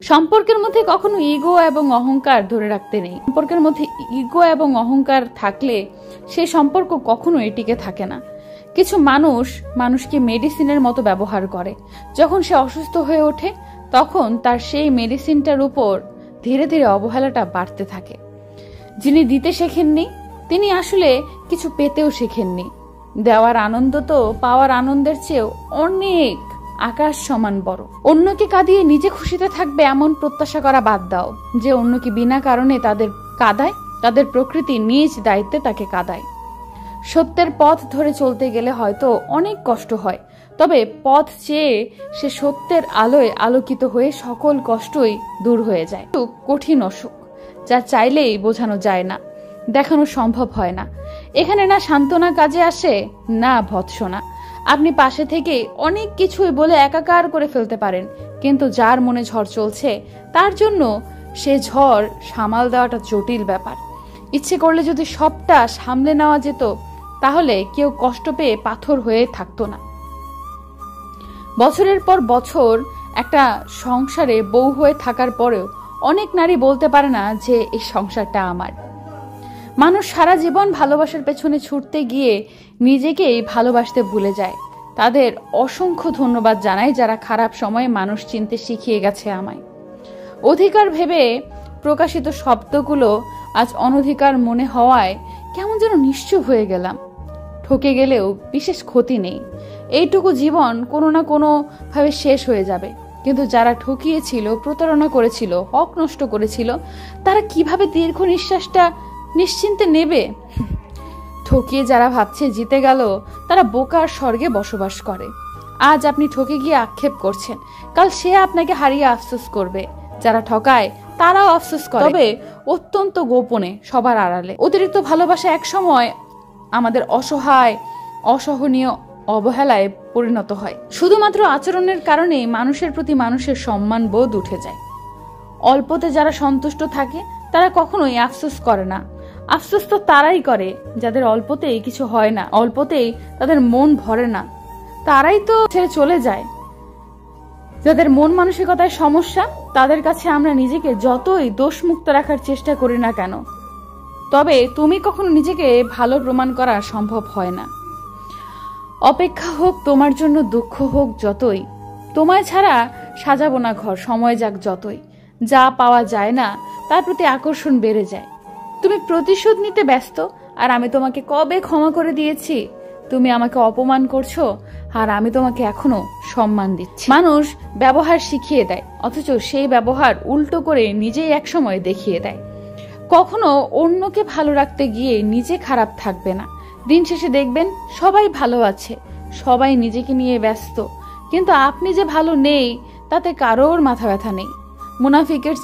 সম্পর্কের মধ্যে কখনো ইগো এবং অহংকার ধরে রাখতে নেই। সম্পর্কের মধ্যে ইগো এবং অহংকার থাকলে সেই সম্পর্ক কখনোই টিকে থাকে না। কিছু মানুষকে মেডিসিনের মতো ব্যবহার করে। যখন সে অসুস্থ হয়ে ওঠে তখন তার সেই মেডিসিনটার উপর ধীরে ধীরে অবহেলাটা বাড়তে থাকে। যিনি দিতে শেখেননি তিনি আসলে কিছু পেতেও শেখেননি। দেওয়ার আনন্দ তো পাওয়ার আনন্দের চেয়েও অনেক আকাশ সমান বড়। অন্যকে কাঁদিয়ে নিজে খুশিতে থাকবে এমন প্রত্যাশা করা বাদ দাও যে অন্যকে বিনা কারণে তাদের কাঁদায়, তাদের প্রকৃতি নিজ দায়িত্বে তাকে কাঁদায়। সত্যের পথ ধরে চলতে গেলে হয়তো অনেক কষ্ট হয়, তবে পথ চেয়ে সে সত্যের আলোয় আলোকিত হয়ে সকল কষ্টই দূর হয়ে যায়। কঠিন অসুখ যা চাইলেই বোঝানো যায় না, দেখানো সম্ভব হয় না। এখানে না সান্ত্বনা কাজে আসে না ভৎসনা। আপনি পাশে থেকে অনেক কিছুই বলে একাকার করে ফেলতে পারেন, কিন্তু যার মনে ঝড় চলছে তার জন্য সে ঝড় সামাল দেওয়াটা জটিল ব্যাপার। ইচ্ছে করলে যদি সবটা সামলে নেওয়া যেত তাহলে কেউ কষ্ট পেয়ে পাথর হয়ে থাকতো না। বছরের পর বছর একটা সংসারে বউ হয়ে থাকার পরেও অনেক নারী বলতে পারে না যে এই সংসারটা আমার। মানুষ সারা জীবন ভালোবাসার পেছনে ছুটতে গিয়ে নিজেকেই ভালোবাসতে ভুলে যায়। তাদের অসংখ্য ধন্যবাদ জানাই যারা খারাপ সময়ে মানুষ চিনতে শিখিয়ে গেছে আমায়। অধিকার ভেবে প্রকাশিত শব্দগুলো আজ অনধিকার মনে হওয়ায় কেমন যেন নিশ্চুপ হয়ে গেলাম। ঠকে গেলেও বিশেষ ক্ষতি নেই, এইটুকু জীবন কোনো না কোনো ভাবে শেষ হয়ে যাবে। কিন্তু যারা ঠকিয়েছিল, প্রতারণা করেছিল, হক নষ্ট করেছিল, তারা কিভাবে দীর্ঘ নিঃশ্বাসটা নিশ্চিন্তে নেবে? ঠকিয়ে যারা ভাবছে জিতে গেল তারা বোকার স্বর্গে বসবাস করে। আজ আপনি ঠকে গিয়ে আক্ষেপ করছেন, কাল সে আপনাকে হারিয়ে আফসোস করবে। যারা ঠকায় তারাও আফসোস করে, তবে অত্যন্ত গোপনে, সবার আড়ালে। অতিরিক্ত ভালোবাসা একসময় আমাদের অসহায়, অসহনীয় অবহেলায় পরিণত হয়। শুধুমাত্র আচরণের কারণে মানুষের প্রতি মানুষের সম্মান বোধ উঠে যায়। অল্পতে যারা সন্তুষ্ট থাকে তারা কখনোই আফসোস করে না। আফসোস তো তারাই করে যাদের অল্পতেই কিছু হয় না, অল্পতেই তাদের মন ভরে না, তারাই তো ছেড়ে চলে যায়। যাদের মন মানসিকতায় সমস্যা তাদের কাছে আমরা নিজেকে যতই দোষমুক্ত রাখার চেষ্টা করি না কেন, তবে তুমি কখনো নিজেকে ভালো প্রমাণ করা সম্ভব হয় না। অপেক্ষা হোক তোমার জন্য, দুঃখ হোক যতই, তোমায় ছাড়া সাজাবো না ঘর, সময় যাক যতই। যা পাওয়া যায় না তার প্রতি আকর্ষণ বেড়ে যায়। তুমি প্রতিশোধ নিতে ব্যস্ত আর আমি তোমাকে কবে ক্ষমা করে দিয়েছি। তুমি আমাকে অপমান করছো আর আমি তোমাকে এখনো সম্মান দিচ্ছি। মানুষ ব্যবহার শিখিয়ে দেয়, অথচ সেই ব্যবহার উল্টো করে নিজেই একসময় দেখিয়ে দেয়। কখনো অন্যকে ভালো রাখতে গিয়ে নিজে খারাপ থাকবে না। দিন শেষে দেখবেন সবাই ভালো আছে, সবাই নিজেকে নিয়ে ব্যস্ত, কিন্তু আপনি যে ভালো নেই তাতে কারোর মাথা ব্যথা নেই। মুনাফিকের